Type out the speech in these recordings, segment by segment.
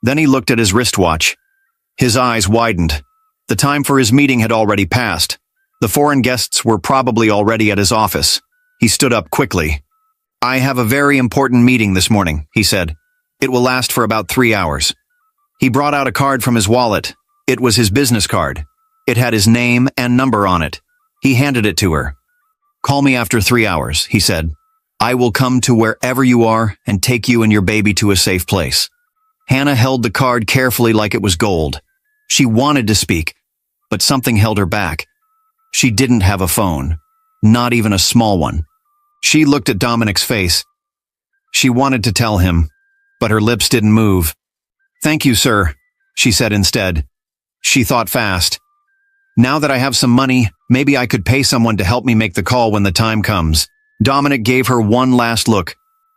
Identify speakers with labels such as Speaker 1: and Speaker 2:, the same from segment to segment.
Speaker 1: Then he looked at his wristwatch. His eyes widened. The time for his meeting had already passed. The foreign guests were probably already at his office. He stood up quickly. "I have a very important meeting this morning," he said. "It will last for about 3 hours." He brought out a card from his wallet. It was his business card. It had his name and number on it. He handed it to her. "Call me after 3 hours," he said. "I will come to wherever you are and take you and your baby to a safe place." Hannah held the card carefully like it was gold. She wanted to speak, but something held her back. She didn't have a phone, not even a small one. She looked at Dominic's face. She wanted to tell him, but her lips didn't move. "Thank you, sir," she said instead. She thought fast. "Now that I have some money, maybe I could pay someone to help me make the call when the time comes." Dominic gave her one last look.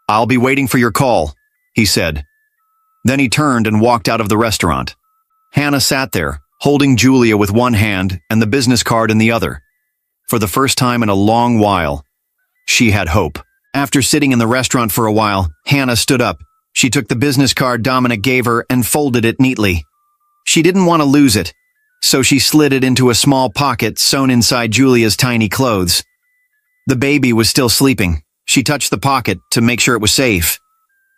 Speaker 1: "I'll be waiting for your call," he said. Then he turned and walked out of the restaurant. Hannah sat there, holding Julia with one hand and the business card in the other. For the first time in a long while, she had hope. After sitting in the restaurant for a while, Hannah stood up. She took the business card Dominic gave her and folded it neatly. She didn't want to lose it, so she slid it into a small pocket sewn inside Julia's tiny clothes. The baby was still sleeping. She touched the pocket to make sure it was safe.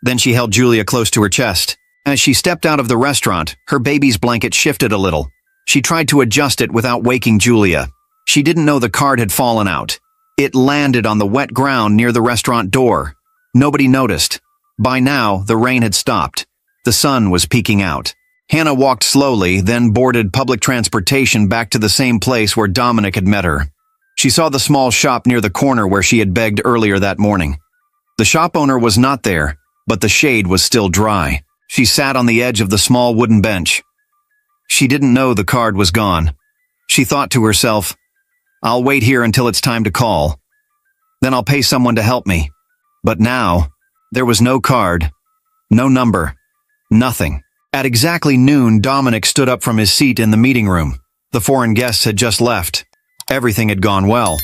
Speaker 1: Then she held Julia close to her chest. As she stepped out of the restaurant, her baby's blanket shifted a little. She tried to adjust it without waking Julia. She didn't know the card had fallen out. It landed on the wet ground near the restaurant door. Nobody noticed. By now, the rain had stopped. The sun was peeking out. Hannah walked slowly, then boarded public transportation back to the same place where Dominic had met her. She saw the small shop near the corner where she had begged earlier that morning. The shop owner was not there, but the shade was still dry. She sat on the edge of the small wooden bench. She didn't know the card was gone. She thought to herself, "I'll wait here until it's time to call. Then I'll pay someone to help me." But now, there was no card, no number, nothing. At exactly noon, Dominic stood up from his seat in the meeting room. The foreign guests had just left. Everything had gone well.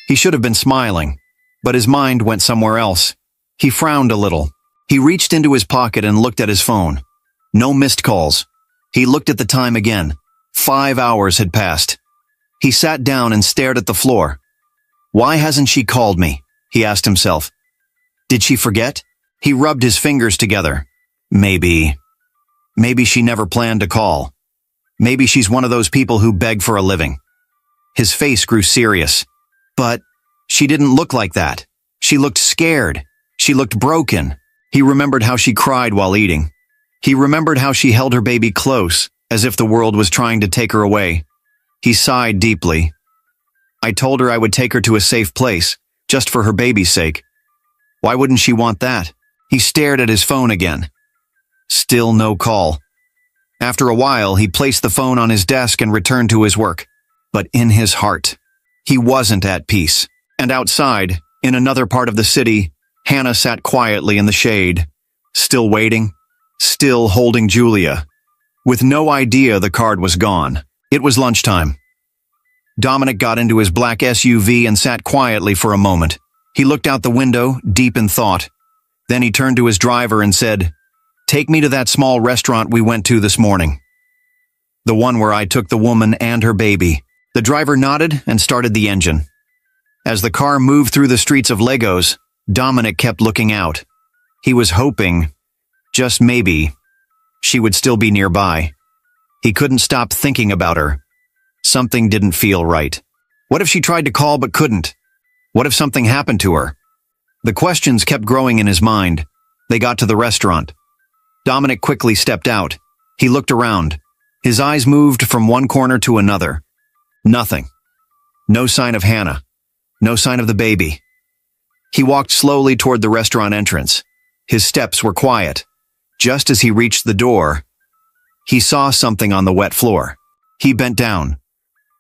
Speaker 1: He should have been smiling, but his mind went somewhere else. He frowned a little. He reached into his pocket and looked at his phone. No missed calls. He looked at the time again. 5 hours had passed. He sat down and stared at the floor. "Why hasn't she called me?" he asked himself. Did she forget? He rubbed his fingers together. Maybe she never planned to call. Maybe she's one of those people who beg for a living. His face grew serious. But she didn't look like that. She looked scared. She looked broken. He remembered how she cried while eating. He remembered how she held her baby close, as if the world was trying to take her away. He sighed deeply. "I told her I would take her to a safe place, just for her baby's sake. Why wouldn't she want that?" He stared at his phone again. Still no call. After a while, he placed the phone on his desk and returned to his work. But in his heart, he wasn't at peace. And outside, in another part of the city, Hannah sat quietly in the shade, still waiting, still holding Julia, with no idea the card was gone. It was lunchtime. Dominic got into his black SUV and sat quietly for a moment. He looked out the window, deep in thought. Then he turned to his driver and said, "Take me to that small restaurant we went to this morning. The one where I took the woman and her baby." The driver nodded and started the engine. As the car moved through the streets of Lagos, Dominic kept looking out. He was hoping, just maybe, she would still be nearby. He couldn't stop thinking about her. Something didn't feel right. What if she tried to call but couldn't? What if something happened to her? The questions kept growing in his mind. They got to the restaurant. Dominic quickly stepped out. He looked around. His eyes moved from one corner to another. Nothing. No sign of Hannah. No sign of the baby. He walked slowly toward the restaurant entrance. His steps were quiet. Just as he reached the door, he saw something on the wet floor. He bent down.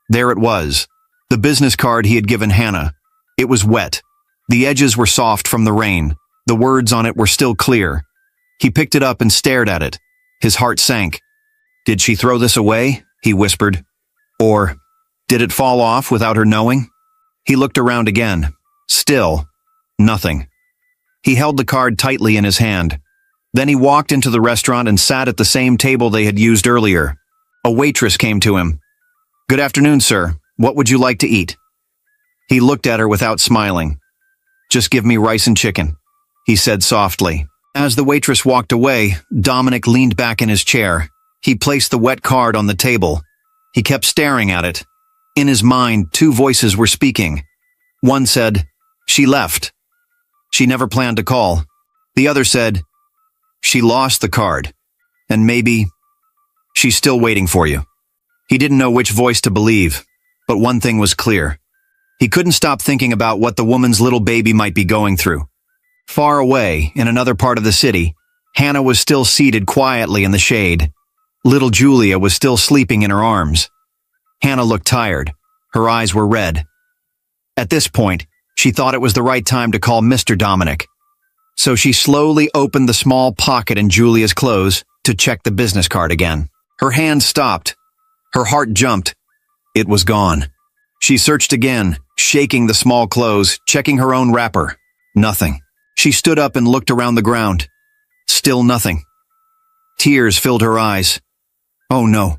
Speaker 1: There it was, the business card he had given Hannah. It was wet. The edges were soft from the rain. The words on it were still clear. He picked it up and stared at it. His heart sank. "Did she throw this away?" he whispered. "Or did it fall off without her knowing?" He looked around again. Still, nothing. He held the card tightly in his hand. Then he walked into the restaurant and sat at the same table they had used earlier. A waitress came to him. "Good afternoon, sir. What would you like to eat?" He looked at her without smiling. "Just give me rice and chicken," he said softly. As the waitress walked away, Dominic leaned back in his chair. He placed the wet card on the table. He kept staring at it. In his mind, two voices were speaking. One said, "She left. She never planned to call." The other said, "She lost the card. And maybe she's still waiting for you." He didn't know which voice to believe, but one thing was clear. He couldn't stop thinking about what the woman's little baby might be going through. Far away, in another part of the city, Hannah was still seated quietly in the shade. Little Julia was still sleeping in her arms. Hannah looked tired. Her eyes were red. At this point, she thought it was the right time to call Mr. Dominic. So she slowly opened the small pocket in Julia's clothes to check the business card again. Her hand stopped. Her heart jumped. It was gone. She searched again, shaking the small clothes, checking her own wrapper. Nothing. She stood up and looked around the ground. Still nothing. Tears filled her eyes. "Oh no.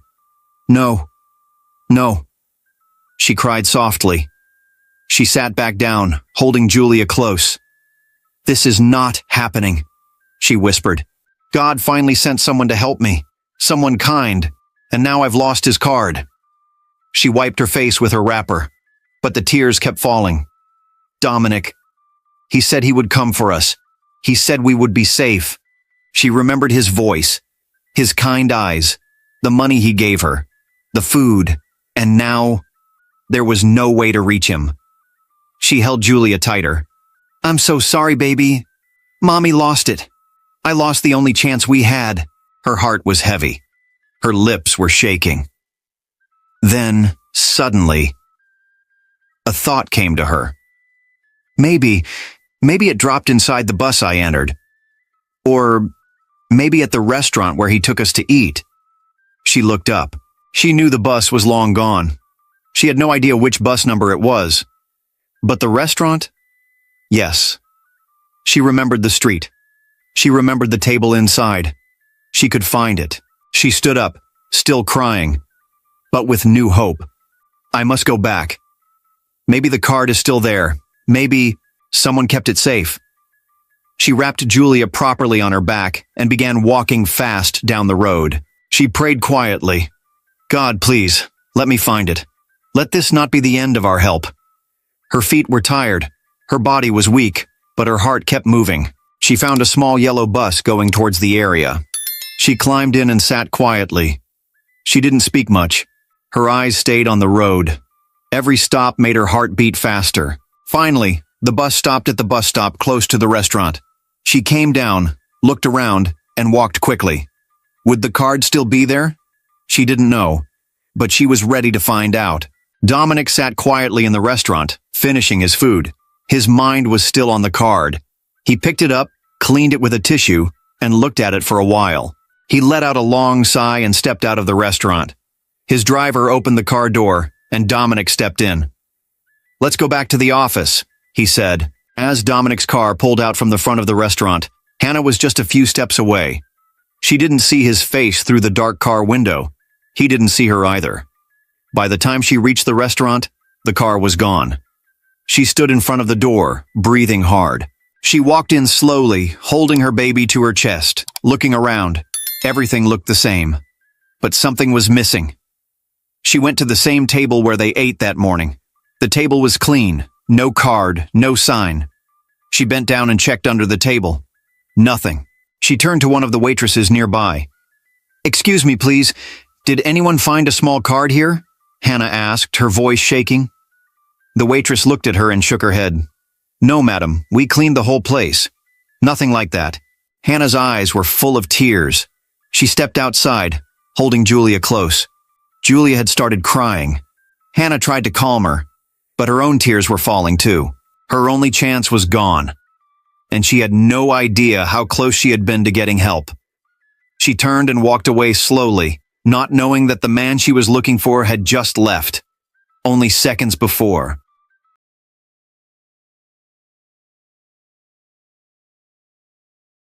Speaker 1: No. No." She cried softly. She sat back down, holding Julia close. "This is not happening," she whispered. "God finally sent someone to help me. Someone kind. And now I've lost his card." She wiped her face with her wrapper, but the tears kept falling. "Dominic. He said he would come for us. He said we would be safe." She remembered his voice, his kind eyes, the money he gave her, the food, and now there was no way to reach him. She held Julia tighter. "I'm so sorry, baby. Mommy lost it. I lost the only chance we had." Her heart was heavy. Her lips were shaking. Then, suddenly, a thought came to her. Maybe it dropped inside the bus I entered. Or maybe at the restaurant where he took us to eat. She looked up. She knew the bus was long gone. She had no idea which bus number it was. But the restaurant? Yes. She remembered the street. She remembered the table inside. She could find it. She stood up, still crying, but with new hope. "I must go back. Maybe the card is still there. Maybe someone kept it safe." She wrapped Julia properly on her back and began walking fast down the road. She prayed quietly. "God, please, let me find it. Let this not be the end of our help." Her feet were tired. Her body was weak, but her heart kept moving. She found a small yellow bus going towards the area. She climbed in and sat quietly. She didn't speak much. Her eyes stayed on the road. Every stop made her heart beat faster. Finally, the bus stopped at the bus stop close to the restaurant. She came down, looked around, and walked quickly. Would the card still be there? She didn't know, but she was ready to find out. Dominic sat quietly in the restaurant, finishing his food. His mind was still on the card. He picked it up, cleaned it with a tissue, and looked at it for a while. He let out a long sigh and stepped out of the restaurant. His driver opened the car door, and Dominic stepped in. "Let's go back to the office," he said. As Dominic's car pulled out from the front of the restaurant, Hannah was just a few steps away. She didn't see his face through the dark car window. He didn't see her either. By the time she reached the restaurant, the car was gone. She stood in front of the door, breathing hard. She walked in slowly, holding her baby to her chest, looking around. Everything looked the same, but something was missing. She went to the same table where they ate that morning. The table was clean, no card, no sign. She bent down and checked under the table. Nothing. She turned to one of the waitresses nearby. "Excuse me, please. Did anyone find a small card here?" Hannah asked, her voice shaking. The waitress looked at her and shook her head. "No, madam, we cleaned the whole place. Nothing like that." Hannah's eyes were full of tears. She stepped outside, holding Julia close. Julia had started crying. Hannah tried to calm her, but her own tears were falling too. Her only chance was gone, and she had no idea how close she had been to getting help. She turned and walked away slowly, not knowing that the man she was looking for had just left, only seconds before.